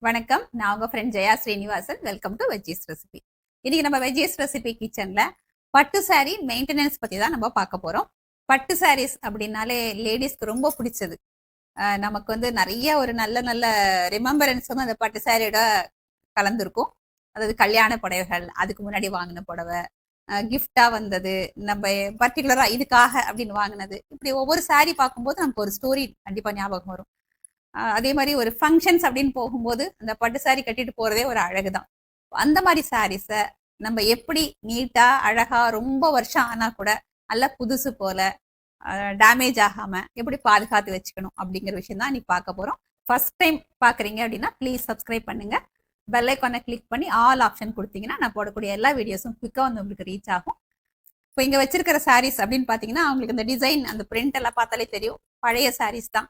வணக்கம். நான் உங்க friend Jaya Srinivasan. Welcome to veggies recipe. இன்னைக்கு நம்ம வெஜ்ஜீஸ் ரெசிபி கிச்சன்ல பட்டு சாரி மெயின்டெனன்ஸ் பத்தி தான் நம்ம பார்க்க போறோம். பட்டு சாரீஸ் அப்படின்னாலே லேடிஸ்க்கு ரொம்ப பிடிச்சது. நமக்கு வந்து நிறைய ஒரு நல்ல நல்ல ரிமெம்பரன்ஸ் வந்து அந்த பட்டு சாரியோட கலந்துருக்கும். அதாவது கல்யாண புடவைகள், அதுக்கு முன்னாடி வாங்கின புடவை, கிஃப்டா வந்தது, நம்ம பர்டிகுலரா இதுக்காக அப்படின்னு வாங்கினது, இப்படி ஒவ்வொரு சாரி பார்க்கும்போது நமக்கு ஒரு ஸ்டோரி கண்டிப்பா ஞாபகம் வரும். அதே மாதிரி ஒரு ஃபங்க்ஷன்ஸ் அப்படின்னு போகும்போது அந்த பட்டு சாரி கட்டிட்டு போறதே ஒரு அழகுதான். அந்த மாதிரி சாரீஸை நம்ம எப்படி நீட்டா அழகா ரொம்ப வருஷம் ஆனா கூட நல்லா புதுசு போல டேமேஜ் ஆகாம எப்படி பாதுகாத்து வச்சுக்கணும் அப்படிங்கிற விஷயம் தான் இன்னைக்கு பார்க்க போறோம். ஃபர்ஸ்ட் டைம் பாக்குறீங்க அப்படின்னா ப்ளீஸ் சப்ஸ்கிரைப் பண்ணுங்க. பெல் ஐக்கானை கிளிக் பண்ணி ஆல் ஆப்ஷன் கொடுத்தீங்கன்னா நான் போடக்கூடிய எல்லா வீடியோஸும் குவிக்கா வந்து உங்களுக்கு ரீச் ஆகும். இப்போ இங்க வச்சிருக்கிற சாரீஸ் அப்படின்னு பாத்தீங்கன்னா அவங்களுக்கு இந்த டிசைன் அந்த பிரிண்ட் எல்லாம் பார்த்தாலே தெரியும், பழைய சாரீஸ் தான்.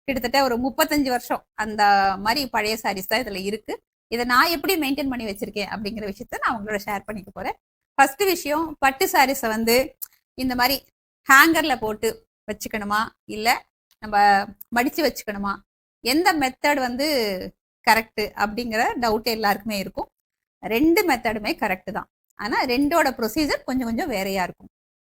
கிட்டத்தட்ட ஒரு 35 வருஷம் அந்த மாதிரி பழைய சாரீஸ் தான் இதுல இருக்கு. இதை நான் எப்படி மெயின்டைன் பண்ணி வச்சிருக்கேன் அப்படிங்கிற விஷயத்த நான் உங்களோட ஷேர் பண்ணிக்க போறேன். ஃபர்ஸ்ட் விஷயம், பட்டு சாரீஸை வந்து இந்த மாதிரி ஹேங்கர்ல போட்டு வச்சுக்கணுமா இல்ல நம்ம மடிச்சு வச்சுக்கணுமா, எந்த மெத்தட் வந்து கரெக்ட் அப்படிங்கிற டவுட் எல்லாருக்குமே இருக்கும். ரெண்டு மெத்தடுமே கரெக்ட் தான். ஆனா ரெண்டோட ப்ரொசீஜர் கொஞ்சம் கொஞ்சம் வேறையா இருக்கும்.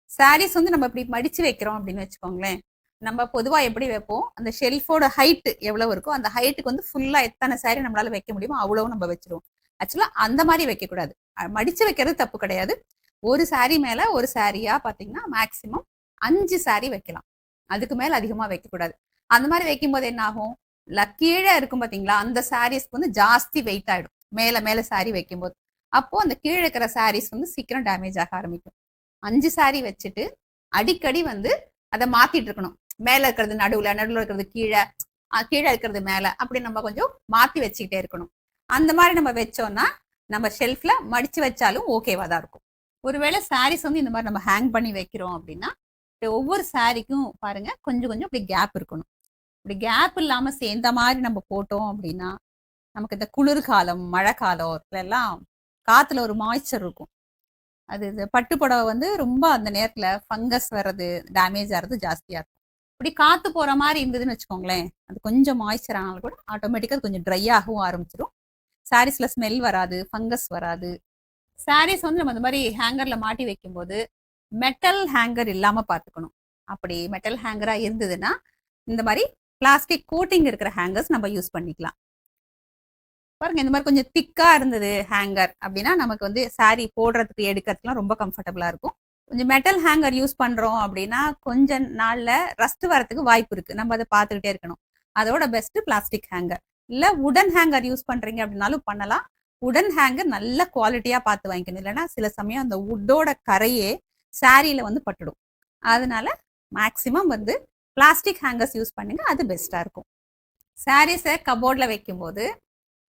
சாரீஸ் வந்து நம்ம இப்படி மடிச்சு வைக்கிறோம் அப்படின்னு வச்சுக்கோங்களேன், நம்ம பொதுவா எப்படி வைப்போம், அந்த ஷெல்ஃபோட ஹைட் எவ்வளவு இருக்கோ அந்த ஹைட்டுக்கு வந்து ஃபுல்லா எத்தனை சாரி நம்மளால வைக்க முடியுமோ அவ்வளவு நம்ம வச்சிருவோம். ஆக்சுவலா அந்த மாதிரி வைக்க கூடாது. மடிச்சு வைக்கிறது தப்பு கிடையாது. ஒரு சாரி மேல ஒரு சாரியா பாத்தீங்கன்னா மேக்சிமம் 5 சாரி வைக்கலாம். அதுக்கு மேல அதிகமா வைக்க கூடாது. அந்த மாதிரி வைக்கும் போது என்ன ஆகும், கீழே இருக்கும் பாத்தீங்களா, அந்த சாரீஸ்க்கு வந்து ஜாஸ்தி வெயிட் ஆயிடும் மேல மேல சாரி வைக்கும் போது. அப்போ அந்த கீழே இருக்கிற சாரீஸ் வந்து சீக்கிரம் டேமேஜ் ஆக ஆரம்பிக்கும். 5 சாரி வச்சுட்டு அடிக்கடி வந்து அதை மாத்திட்டு இருக்கணும். மேல இருக்கிறது நடுவுல, நடுவுல இருக்கிறது கீழே, கீழே இருக்கிறது மேல, அப்படி நம்ம கொஞ்சம் மாத்தி வச்சுக்கிட்டே இருக்கணும். அந்த மாதிரி நம்ம வச்சோம்னா நம்ம ஷெல்ஃப்ல மடிச்சு வச்சாலும் ஓகேவா தான் இருக்கும். ஒருவேளை சாரீஸ் வந்து இந்த மாதிரி நம்ம ஹேங் பண்ணி வைக்கிறோம் அப்படின்னா ஒவ்வொரு சாரிக்கும் பாருங்க கொஞ்சம் கொஞ்சம் இப்படி கேப் இருக்கணும். இப்படி கேப் இல்லாம சேர்ந்த மாதிரி நம்ம போட்டோம் அப்படின்னா நமக்கு இந்த குளிர்காலம், மழை காலம் எல்லாம் காத்துல ஒரு மாய்ச்சர் இருக்கும். அது பட்டு புடவை வந்து ரொம்ப அந்த நேரத்துல ஃபங்கஸ் வர்றது, டேமேஜ் ஆகிறது ஜாஸ்தியா இருக்கும். இப்படி காத்து போற மாதிரி இருந்ததுன்னு வச்சுக்கோங்களேன், அது கொஞ்சம் மாய்ச்சர் ஆனாலும் கூட ஆட்டோமேட்டிக்கா கொஞ்சம் ட்ரை ஆகவும் ஆரம்பிச்சிடும். சாரீஸ்ல ஸ்மெல் வராது, ஃபங்கஸ் வராது. சாரீஸ் வந்து நம்ம இந்த மாதிரி ஹேங்கர்ல மாட்டி வைக்கும்போது மெட்டல் ஹேங்கர் இல்லாம பாத்துக்கணும். அப்படி மெட்டல் ஹேங்கரா இருந்ததுன்னா இந்த மாதிரி பிளாஸ்டிக் கோட்டிங் இருக்கிற ஹேங்கர்ஸ் நம்ம யூஸ் பண்ணிக்கலாம். பாருங்க, இந்த மாதிரி கொஞ்சம் திக்கா இருந்தது ஹேங்கர் அப்படின்னா நமக்கு வந்து சாரி போடுறதுக்கு எடுக்கிறதுக்குலாம் ரொம்ப கம்ஃபர்டபுளா இருக்கும். கொஞ்சம் மெட்டல் ஹேங்கர் யூஸ் பண்றோம் அப்படின்னா கொஞ்ச நாள்ல ரஸ்ட் வரதுக்கு வாய்ப்பு இருக்கு. நம்ம அதை பார்த்துக்கிட்டே இருக்கணும். அதோட பெஸ்ட் பிளாஸ்டிக் ஹேங்கர். இல்ல உடன் ஹேங்கர் யூஸ் பண்றீங்க அப்படின்னாலும் பண்ணலாம். உடன் ஹேங்கர் நல்ல குவாலிட்டியா பார்த்து வாங்கிக்கணும். இல்லைன்னா சில சமயம் அந்த உட்டோட கரையே சாரியில வந்து பட்டுடும். அதனால மேக்சிமம் வந்து பிளாஸ்டிக் ஹேங்கர்ஸ் யூஸ் பண்ணுங்க, அது பெஸ்டா இருக்கும். சாரீஸை கபோர்ட்ல வைக்கும்போது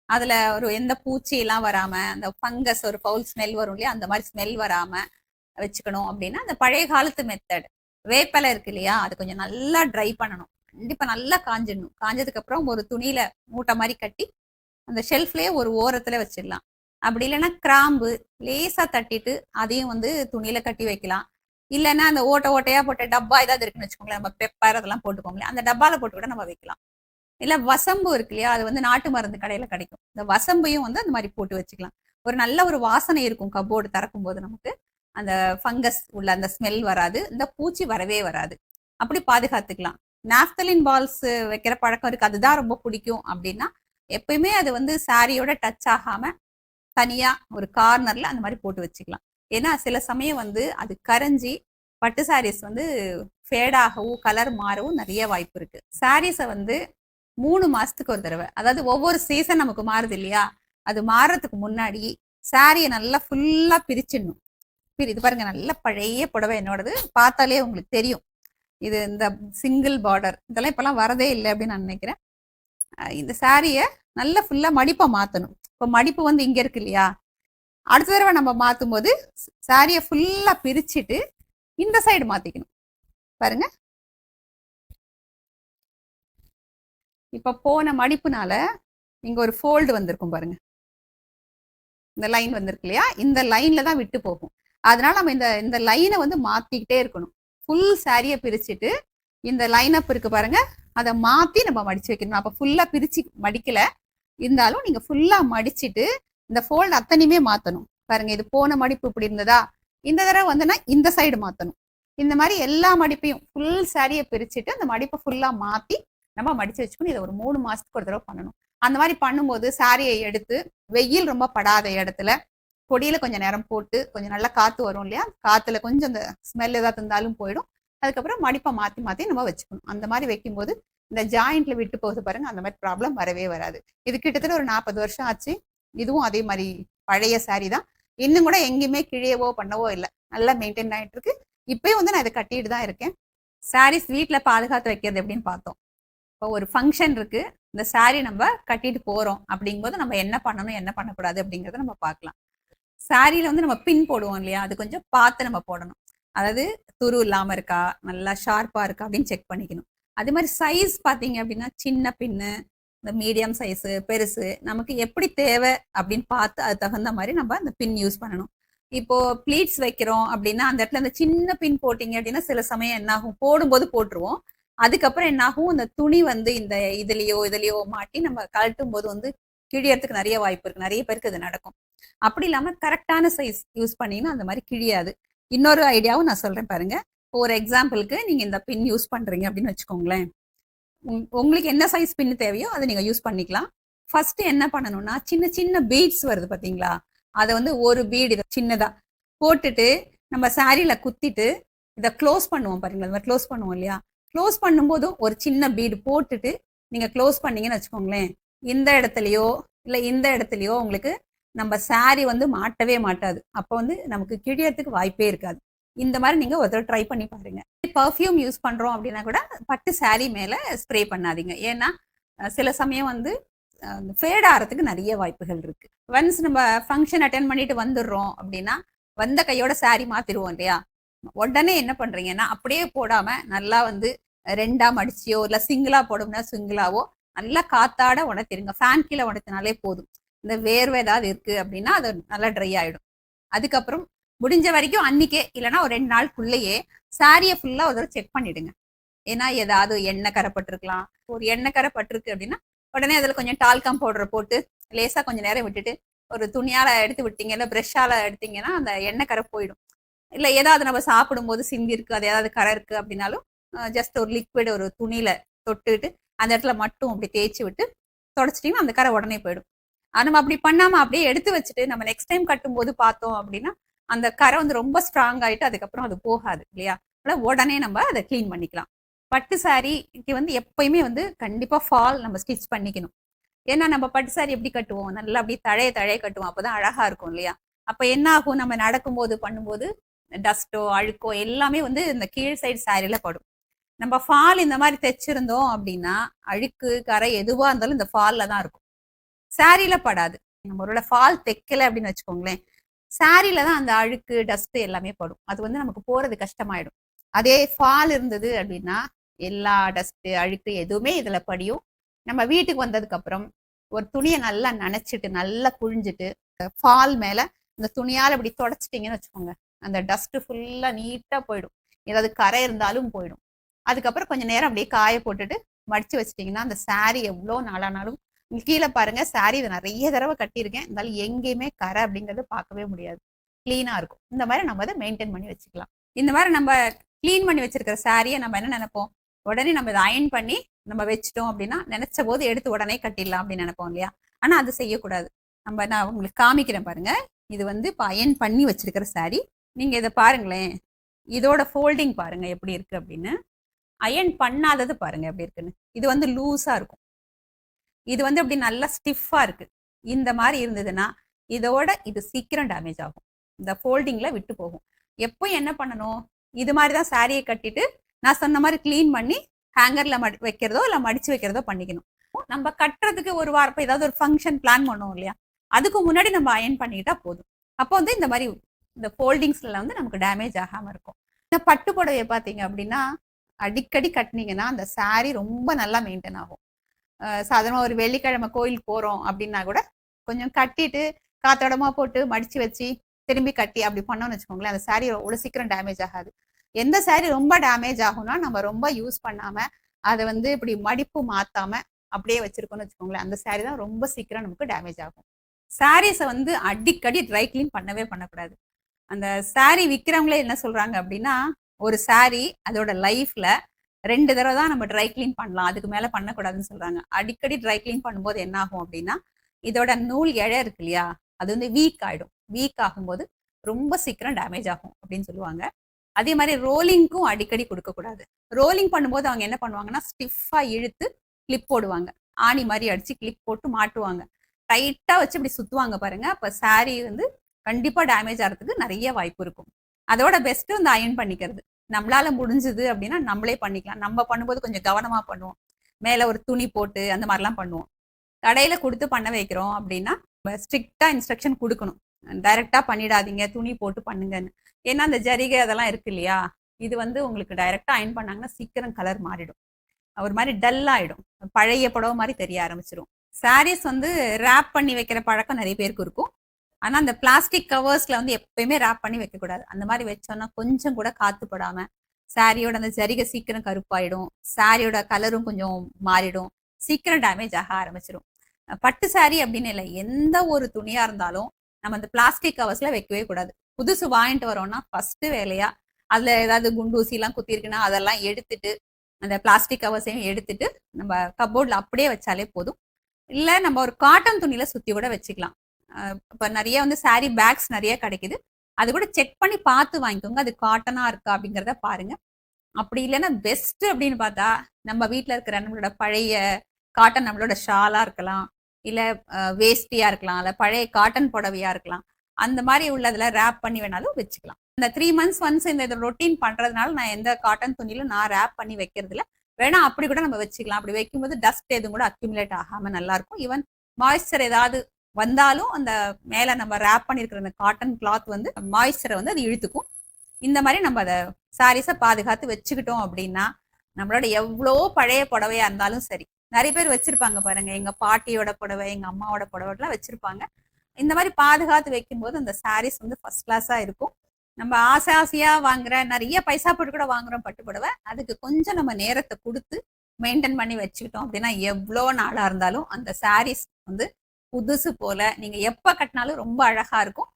அதுல ஒரு எந்த பூச்சி எல்லாம் வராம, அந்த ஃபங்கஸ் ஒரு ஃபவுல் ஸ்மெல் வரும் இல்லையா, அந்த மாதிரி ஸ்மெல் வராம வச்சுக்கணும் அப்படின்னா அந்த பழைய காலத்து மெத்தட், வேப்பலை இருக்கு இல்லையா, அது கொஞ்சம் நல்லா ட்ரை பண்ணணும். கண்டிப்பா நல்லா காஞ்சிடணும். காஞ்சதுக்கு அப்புறம் ஒரு துணியில மூட்டை மாதிரி கட்டி அந்த ஷெல்ஃப்லயே ஒரு ஓரத்துல வச்சிடலாம். அப்படி இல்லைன்னா கிராம்பு லேசா தட்டிட்டு அதையும் வந்து துணியில கட்டி வைக்கலாம். இல்லைன்னா அந்த ஓட்டையா போட்ட டப்பா ஏதாவது இருக்குன்னு வச்சுக்கோங்களேன், நம்ம பெப்பர் அதெல்லாம் போட்டுக்கோங்களேன், அந்த டப்பால போட்டு கூட நம்ம வைக்கலாம். இல்ல வசம்பு இருக்கு இல்லையா, அது வந்து நாட்டு மருந்து கடையில கிடைக்கும். இந்த வசம்பையும் வந்து அந்த மாதிரி போட்டு வச்சுக்கலாம். ஒரு நல்ல ஒரு வாசனை இருக்கும் கபோர்டு திறக்கும் போது. நமக்கு அந்த ஃபங்கஸ் உள்ள அந்த ஸ்மெல் வராது, இந்த பூச்சி வரவே வராது. அப்படி பாதுகாத்துக்கலாம். நாப்தலின் பால்ஸ் வைக்கிற பழக்கம் இருக்கு, அதுதான் ரொம்ப பிடிக்கும் அப்படின்னா எப்பயுமே அது வந்து சாரியோட டச் ஆகாம தனியா ஒரு கார்னர்ல அந்த மாதிரி போட்டு வச்சுக்கலாம். ஏன்னா சில சமயம் வந்து அது கரைஞ்சி பட்டு சாரீஸ் வந்து ஃபேடாகவும் கலர் மாறவும் நிறைய வாய்ப்பு இருக்கு. சாரீஸை வந்து 3 மாசத்துக்கு ஒரு தடவை, அதாவது ஒவ்வொரு சீசன் நமக்கு மாறுது இல்லையா, அது மாறுறதுக்கு முன்னாடி சாரியை நல்லா ஃபுல்லா பிரிச்சிடணும். இது பாருங்க, நல்ல பழைய புடவை என்னோடது, பார்த்தாலே உங்களுக்கு தெரியும். இது இந்த சிங்கிள் பார்டர் இதெல்லாம் இப்பெல்லாம் வரதே இல்லை அப்படின்னு நான் நினைக்கிறேன். இந்த சாரியை நல்லா ஃபுல்லா மடிப்பை மாத்தணும். இப்போ மடிப்பு வந்து இங்க இருக்கு இல்லையா, அடுத்த தடவை நம்ம மாத்தும் போது சாரியை ஃபுல்லா பிரிச்சுட்டு இந்த சைடு மாத்திக்கணும். பாருங்க, இப்ப போன மடிப்புனால இங்க ஒரு ஃபோல்டு வந்திருக்கும் பாருங்க, இந்த லைன் வந்திருக்கு இல்லையா, இந்த லைன்ல தான் விட்டு போகும். அதனால நம்ம இந்த லைனை வந்து மாத்திக்கிட்டே இருக்கணும். ஃபுல் சாரியை பிரிச்சுட்டு இந்த லைன் அப் இருக்கு பாருங்க, அதை மாத்தி நம்ம மடிச்சு வைக்கணும். அப்ப ஃபுல்லா பிரிச்சு மடிக்கல, இருந்தாலும் நீங்க ஃபுல்லா மடிச்சிட்டு இந்த ஃபோல்டு அத்தனையுமே மாத்தணும். பாருங்க, இது போன மடிப்பு இப்படி இருந்ததா, இந்த தடவை வந்துன்னா இந்த சைடு மாத்தணும். இந்த மாதிரி எல்லா மடிப்பையும் ஃபுல் சாரியை பிரிச்சுட்டு அந்த மடிப்பை ஃபுல்லா மாத்தி நம்ம மடிச்சு வச்சுக்கணும். இதை ஒரு 3 மாசத்துக்கு ஒரு தடவை பண்ணணும். அந்த மாதிரி பண்ணும்போது சாரியை எடுத்து வெயில் ரொம்ப படாத இடத்துல பொடியில கொஞ்சம் நேரம் போட்டு கொஞ்சம் நல்லா காத்து வரும் இல்லையா, காத்துல கொஞ்சம் அந்த ஸ்மெல் ஏதாவது இருந்தாலும் போயிடும். அதுக்கப்புறம் மடிப்பை மாத்தி மாத்தி நம்ம வச்சுக்கணும். அந்த மாதிரி வைக்கும்போது இந்த ஜாயிண்ட்ல விட்டு போகுது பாருங்க, அந்த மாதிரி ப்ராப்ளம் வரவே வராது. இது கிட்டத்தட்ட ஒரு 40 வருஷம் ஆச்சு. இதுவும் அதே மாதிரி பழைய சாரி தான். இன்னும் கூட எங்கேயுமே கிழியவோ பண்ணவோ இல்லை, நல்லா மெயின்டைன் ஆயிட்டு இருக்கு. இப்பயும் வந்து நான் இதை கட்டிட்டு தான் இருக்கேன். சாரீஸ் வீட்டுல பாதுகாத்து வைக்கிறது எப்படின்னு பார்த்தோம். இப்போ ஒரு ஃபங்க்ஷன் இருக்கு, இந்த சாரி நம்ம கட்டிட்டு போறோம் அப்படிங்கும்போது நம்ம என்ன பண்ணணும் என்ன பண்ணக்கூடாது அப்படிங்கறத நம்ம பார்க்கலாம். சாரியில வந்து நம்ம பின் போடுவோம் இல்லையா, அது கொஞ்சம் பார்த்து நம்ம போடணும். அதாவது துரு இல்லாம இருக்கா, நல்லா ஷார்ப்பா இருக்கா அப்படின்னு செக் பண்ணிக்கணும். அதே மாதிரி சைஸ் பாத்தீங்க அப்படின்னா சின்ன பின்னு, இந்த மீடியம் சைஸு, பெருசு, நமக்கு எப்படி தேவை அப்படின்னு பார்த்து அது தகுந்த மாதிரி நம்ம அந்த பின் யூஸ் பண்ணணும். இப்போ ப்ளீட்ஸ் வைக்கிறோம் அப்படின்னா அந்த இடத்துல அந்த சின்ன பின் போட்டீங்க அப்படின்னா சில சமயம் என்ன ஆகும், போடும்போது போட்டுருவோம். அதுக்கப்புறம் என்ன ஆகும், இந்த துணி வந்து இந்த இதுலயோ மாட்டி நம்ம கழட்டும் போது வந்து கிழியறதுக்கு நிறைய வாய்ப்பு இருக்கு. நிறைய பேருக்கு இது நடக்கும். அப்படி இல்லாம கரெக்டான சைஸ் யூஸ் பண்ணீங்கன்னா அந்த மாதிரி கிழியாது. இன்னொரு ஐடியாவும் நான் சொல்றேன் பாருங்க. ஒரு எக்ஸாம்பிளுக்கு நீங்க இந்த பின் யூஸ் பண்றீங்க அப்படின்னு வச்சுக்கோங்களேன். உங்களுக்கு என்ன சைஸ் பின் தேவையோ அதை நீங்க யூஸ் பண்ணிக்கலாம். ஃபர்ஸ்ட் என்ன பண்ணணும்னா, சின்ன சின்ன பீட்ஸ் வருது பாத்தீங்களா, அதை வந்து ஒரு பீட் இதை சின்னதா போட்டுட்டு நம்ம சாரியில குத்திட்டு இதை க்ளோஸ் பண்ணுவோம் பாருங்களா, இந்த க்ளோஸ் பண்ணுவோம் இல்லையா, க்ளோஸ் பண்ணும்போதும் ஒரு சின்ன பீடு போட்டுட்டு நீங்க க்ளோஸ் பண்ணீங்கன்னு வச்சுக்கோங்களேன், இந்த இடத்துலயோ இல்ல இந்த இடத்துலயோ உங்களுக்கு நம்ம சாரி வந்து மாட்டவே மாட்டாது. அப்போ வந்து நமக்கு கிழியறதுக்கு வாய்ப்பே இருக்காது. இந்த மாதிரி நீங்க ஒரு ட்ரை பண்ணி பாருங்க. பர்ஃப்யூம் யூஸ் பண்றோம் அப்படின்னா கூட பட்டு சாரி மேல ஸ்ப்ரே பண்ணாதீங்க. ஏன்னா சில சமயம் வந்து ஃபேட் ஆகிறதுக்கு நிறைய வாய்ப்புகள் இருக்கு. ஒன்ஸ் நம்ம ஃபங்க்ஷன் அட்டென்ட் பண்ணிட்டு வந்துடுறோம் அப்படின்னா வந்த கையோட சாரி மாத்திடுவோம் இல்லையா, உடனே என்ன பண்றீங்கன்னா அப்படியே போடாம நல்லா வந்து 2ஆ மடிச்சியோ இல்ல சிங்கிளா போடும்னா சிங்கிளாவோ நல்லா காத்தாட உணர்த்திருங்க. ஃபேன் கீழே உணர்த்தினாலே போதும். இந்த வேர்வை ஏதாவது இருக்கு அப்படின்னா அது நல்லா ட்ரை ஆயிடும். அதுக்கப்புறம் முடிஞ்ச வரைக்கும் அன்னைக்கே இல்லைன்னா ஒரு 2 நாளுக்குள்ளேயே சாரியை ஃபுல்லா ஒரு தடவை செக் பண்ணிடுங்க. ஏன்னா ஏதாவது எண்ணெய் கரை பட்டிருக்கலாம். ஒரு எண்ணெய் கரை பட்டிருக்கு அப்படின்னா உடனே அதுல கொஞ்சம் டால்கம் பவுடர் போட்டு லேசா கொஞ்சம் நேரம் விட்டுட்டு ஒரு துணியால எடுத்து விட்டீங்க இல்ல பிரஷ்ஷால எடுத்தீங்கன்னா அந்த எண்ணெய் கரை போயிடும். இல்ல ஏதாவது நம்ம சாப்பிடும் போது சிந்தி இருக்கு, அது ஏதாவது கரை இருக்கு அப்படின்னாலும் ஜஸ்ட் ஒரு லிக்விட் ஒரு துணியில தொட்டுட்டு அந்த இடத்துல மட்டும் அப்படி தேய்ச்சி விட்டு தொடச்சிட்டீங்கன்னா அந்த கரை உடனே போயிடும். நம்ம அப்படி பண்ணாம அப்படியே எடுத்து வச்சுட்டு நம்ம நெக்ஸ்ட் டைம் கட்டும் போது பார்த்தோம் அப்படின்னா அந்த கரை வந்து ரொம்ப ஸ்ட்ராங் ஆயிட்டு அதுக்கப்புறம் அது போகாது இல்லையா. உடனே நம்ம அதை கிளீன் பண்ணிக்கலாம். பட்டு சாரிக்கு வந்து எப்பயுமே வந்து கண்டிப்பா ஃபால் நம்ம ஸ்டிச் பண்ணிக்கணும். ஏன்னா நம்ம பட்டு சாரி எப்படி கட்டுவோம், நல்லா அப்படி தழைய கட்டுவோம், அப்பதான் அழகா இருக்கும் இல்லையா. அப்ப என்ன ஆகும், நம்ம நடக்கும்போது பண்ணும்போது டஸ்டோ அழுக்கோ எல்லாமே வந்து இந்த கீழ் சைடு சாரியில படும். நம்ம ஃபால் இந்த மாதிரி தைச்சிருந்தோம் அப்படின்னா அழுக்கு கரை எதுவா இருந்தாலும் இந்த ஃபால்ல தான் இருக்கும், சாரியில படாது. நம்ம ஒரு ஃபால் தைக்கல அப்படின்னு வச்சுக்கோங்களேன், சாரியில தான் அந்த அழுக்கு டஸ்ட் எல்லாமே படும். அது வந்து நமக்கு போறது கஷ்டமாயிடும். அதே ஃபால் இருந்தது அப்படின்னா எல்லா டஸ்ட் அழுக்கு எதுவுமே இதுல படியும். நம்ம வீட்டுக்கு வந்ததுக்கு அப்புறம் ஒரு துணியை நல்லா நனைச்சிட்டு நல்லா புழிஞ்சிட்டு ஃபால் மேல இந்த துணியால அப்படி தொடச்சிட்டீங்கன்னு வச்சுக்கோங்க, அந்த டஸ்ட் ஃபுல்லா நீட்டா போயிடும். ஏதாவது கரை இருந்தாலும் போயிடும். அதுக்கப்புறம் கொஞ்சம் நேரம் அப்படியே காய போட்டுட்டு மடிச்சு வச்சிட்டீங்கன்னா அந்த சாரி எவ்வளோ நாளானாலும் கீழே பாருங்க, சாரி இதை நிறைய தடவை கட்டியிருக்கேன், இருந்தாலும் எங்கேயுமே கரை அப்படிங்கறது பார்க்கவே முடியாது, கிளீனா இருக்கும். இந்த மாதிரி நம்ம அதை மெயின்டைன் பண்ணி வச்சுக்கலாம். இந்த மாதிரி நம்ம கிளீன் பண்ணி வச்சிருக்கிற சாரியை நம்ம என்ன நினைப்போம், உடனே நம்ம இதை அயன் பண்ணி நம்ம வச்சுட்டோம் அப்படின்னா நினைச்ச போது எடுத்து உடனே கட்டிடலாம் அப்படின்னு நினைப்போம் இல்லையா. ஆனா அது செய்யக்கூடாது. நான் உங்களுக்கு காமிக்கிறேன் பாருங்க. இது வந்து இப்போ அயன் பண்ணி வச்சிருக்கிற சாரி. நீங்க இதை பாருங்களேன், இதோட ஃபோல்டிங் பாருங்க எப்படி இருக்கு அப்படின்னு. அயன் பண்ணாதது பாருங்க எப்படி இருக்குன்னு. இது வந்து லூஸா இருக்கும், இது வந்து அப்படி நல்லா ஸ்டிஃபா இருக்கு. இந்த மாதிரி இருந்ததுன்னா இதோட இது சீக்கிரம் டேமேஜ் ஆகும், இந்த ஃபோல்டிங்ல விட்டு போகும். எப்போ என்ன பண்ணணும், இது மாதிரிதான் சாரியை கட்டிட்டு நான் சொன்ன மாதிரி கிளீன் பண்ணி ஹேங்கர்ல வைக்கிறதோ இல்ல மடிச்சு வைக்கிறதோ பண்ணிக்கணும். நம்ம கட்டுறதுக்கு ஒரு வாரம் ஏதாவது ஒரு ஃபங்க்ஷன் பிளான் பண்ணுவோம் இல்லையா, அதுக்கு முன்னாடி நம்ம அயன் பண்ணிக்கிட்டா போதும். அப்போ வந்து இந்த மாதிரி இந்த ஃபோல்டிங்ஸ்ல வந்து நமக்கு டேமேஜ் ஆகாம இருக்கும். இந்த பட்டு புடவையை பார்த்தீங்க அப்படின்னா அடிக்கடி கட்டினீங்கன்னா அந்த சாரி ரொம்ப நல்லா மெயின்டைன் ஆகும். சாதாரண ஒரு வெள்ளிக்கிழமை கோயிலுக்கு போறோம் அப்படின்னா கூட கொஞ்சம் கட்டிட்டு காத்தோடமா போட்டு மடிச்சு வச்சு திரும்பி கட்டி அப்படி பண்ணோம்னு வச்சுக்கோங்களேன், அந்த சாரி அவ்வளவு சீக்கிரம் டேமேஜ் ஆகாது. எந்த சாரி ரொம்ப டேமேஜ் ஆகும்னா நம்ம ரொம்ப யூஸ் பண்ணாம அதை வந்து இப்படி மடிப்பு மாத்தாம அப்படியே வச்சிருக்கோம்னு வச்சுக்கோங்களேன், அந்த saree தான் ரொம்ப சீக்கிரம் நமக்கு டேமேஜ் ஆகும். சாரீஸை வந்து அடிக்கடி ட்ரை கிளீன் பண்ணவே பண்ணக்கூடாது. அந்த saree விக்கிறவங்களே என்ன சொல்றாங்க அப்படின்னா, ஒரு saree அதோட லைஃப்ல 2 தடவை தான் நம்ம ட்ரை கிளீன் பண்ணலாம். அதுக்கு மேல பண்ணக்கூடாதுன்னு சொல்றாங்க. அடிக்கடி ட்ரை கிளீன் பண்ணும்போது என்ன ஆகும் அப்படின்னா, இதோட நூல் இழை இருக்கு இல்லையா? அது வந்து வீக் ஆயிடும். வீக் ஆகும்போது ரொம்ப சீக்கிரம் டேமேஜ் ஆகும் அப்படின்னு சொல்லுவாங்க. அதே மாதிரி ரோலிங்க்கும் அடிக்கடி கொடுக்கக்கூடாது. ரோலிங் பண்ணும்போது அவங்க என்ன பண்ணுவாங்கன்னா, ஸ்டிஃபா இழுத்து கிளிப் போடுவாங்க. ஆணி மாதிரி அடிச்சு கிளிப் போட்டு மாட்டுவாங்க. டைட்டா வச்சு இப்படி சுத்துவாங்க பாருங்க. அப்ப saree வந்து கண்டிப்பா டேமேஜ் ஆகிறதுக்கு நிறைய வாய்ப்பு இருக்கும். அதோட பெஸ்ட் வந்து அயர்ன் பண்ணிக்கிறது. நம்மளால முடிஞ்சது அப்படின்னா நம்மளே பண்ணிக்கலாம். நம்ம பண்ணும்போது கொஞ்சம் கவனமா பண்ணுவோம். மேல ஒரு துணி போட்டு அந்த மாதிரிலாம் பண்ணுவோம். கடையில கொடுத்து பண்ண வைக்கிறோம் அப்படின்னா ஸ்ட்ரிக்டா இன்ஸ்ட்ரக்ஷன் கொடுக்கணும். டைரக்டா பண்ணிடாதீங்க, துணி போட்டு பண்ணுங்கன்னு. ஏன்னா அந்த ஜரிகை அதெல்லாம் இருக்கு இல்லையா? இது வந்து உங்களுக்கு டைரக்டா அயர்ன் பண்ணாங்கன்னா சீக்கிரம் கலர் மாறிடும். ஒரு மாதிரி டல் ஆயிடும். பழைய புடவை மாதிரி தெரிய ஆரம்பிச்சிடும். சாரீஸ் வந்து ரேப் பண்ணி வைக்கிற பழக்கம் நிறைய பேருக்கு இருக்கும். ஆனா அந்த பிளாஸ்டிக் கவர்ஸ்ல வந்து எப்பயுமே ரேப் பண்ணி வைக்க கூடாது. அந்த மாதிரி வச்சோம்னா கொஞ்சம் கூட காத்து படாம சாரியோட அந்த ஜரிகை சீக்கிரம் கருப்பாயிடும். சாரியோட கலரும் கொஞ்சம் மாறிடும். சீக்கிரம் டேமேஜ் ஆக ஆரம்பிச்சிடும். பட்டு சாரி அப்படின்னு இல்லை, எந்த ஒரு துணியா இருந்தாலும் நம்ம அந்த பிளாஸ்டிக் கவர்ஸ்ல வைக்கவே கூடாது. புதுசு வாங்கிட்டு வரோம்னா ஃபர்ஸ்ட் வேலையா அதுல ஏதாவது குண்டூசி எல்லாம் குத்தி இருக்குன்னா அதெல்லாம் எடுத்துட்டு அந்த பிளாஸ்டிக் கவர்ஸையும் எடுத்துட்டு நம்ம கப்போர்ட்ல அப்படியே வச்சாலே போதும். இல்ல நம்ம ஒரு காட்டன் துணியில சுத்தி கூட வச்சுக்கலாம். இப்ப நிறைய வந்து சாரி பேக்ஸ் நிறைய கிடைக்குது. அது கூட செக் பண்ணி பார்த்து வாங்கிக்கோங்க. அது காட்டனா இருக்கா அப்படிங்கிறத பாருங்க. அப்படி இல்லைன்னா பெஸ்ட் அப்படின்னு பார்த்தா நம்ம வீட்டில் இருக்கிற நம்மளோட பழைய காட்டன் நம்மளோட ஷாலா இருக்கலாம், இல்ல வேஷ்டியா இருக்கலாம், இல்ல பழைய காட்டன் புடவையா இருக்கலாம். அந்த மாதிரி உள்ளதுல ரேப் பண்ணி வேணாலும் வச்சுக்கலாம். இந்த 3 months ஒன்ஸ் இந்த ரொட்டீன் பண்றதுனால நான் எந்த காட்டன் துணியிலும் நான் ரேப் பண்ணி வைக்கிறது இல்ல. வேணா அப்படி கூட நம்ம வச்சுக்கலாம். அப்படி வைக்கும்போது டஸ்ட் எதுவும் கூட அக்யூமுலேட் ஆகாம நல்லா இருக்கும். ஈவன் மாய்ஸ்சர் ஏதாவது வந்தாலும் அந்த மேல நம்ம ரேப் பண்ணிருக்கிற அந்த காட்டன் கிளாத் வந்து மாய்ஸ்சரை வந்து அது இழுத்துக்கும். இந்த மாதிரி நம்ம அதை சாரீஸை பாதுகாத்து வச்சுக்கிட்டோம் அப்படின்னா நம்மளோட எவ்வளோ பழைய புடவையா இருந்தாலும் சரி. நிறைய பேர் வச்சிருப்பாங்க பாருங்க, எங்க பாட்டியோட புடவை, எங்க அம்மாவோட புடவை எல்லாம் வச்சிருப்பாங்க. இந்த மாதிரி பாதுகாத்து வைக்கும்போது அந்த சாரீஸ் வந்து ஃபர்ஸ்ட் கிளாஸா இருக்கும். நம்ம ஆசை ஆசையா வாங்குற நிறைய பைசா போட்டு கூட வாங்குறோம் பட்டு புடவை. அதுக்கு கொஞ்சம் நம்ம நேரத்தை கொடுத்து மெயின்டைன் பண்ணி வச்சுக்கிட்டோம் அப்படின்னா எவ்வளோ நாளா இருந்தாலும் அந்த சாரீஸ் வந்து புதுசு போல நீங்க எப்ப கட்டினாலும் ரொம்ப அழகா இருக்கும்.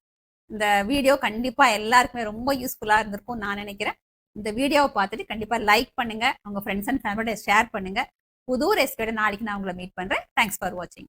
இந்த வீடியோ கண்டிப்பா எல்லாருக்குமே ரொம்ப யூஸ்ஃபுல்லா இருந்திருக்கும் நான் நினைக்கிறேன். இந்த வீடியோவை பார்த்துட்டு கண்டிப்பா லைக் பண்ணுங்க, உங்க ஃப்ரெண்ட்ஸ் அண்ட் ஃபேமிலியோட ஷேர் பண்ணுங்க. புது ரெசிபியோட நாளைக்கு நான் உங்களை மீட் பண்றேன். தேங்க்ஸ் ஃபார் வாட்சிங்.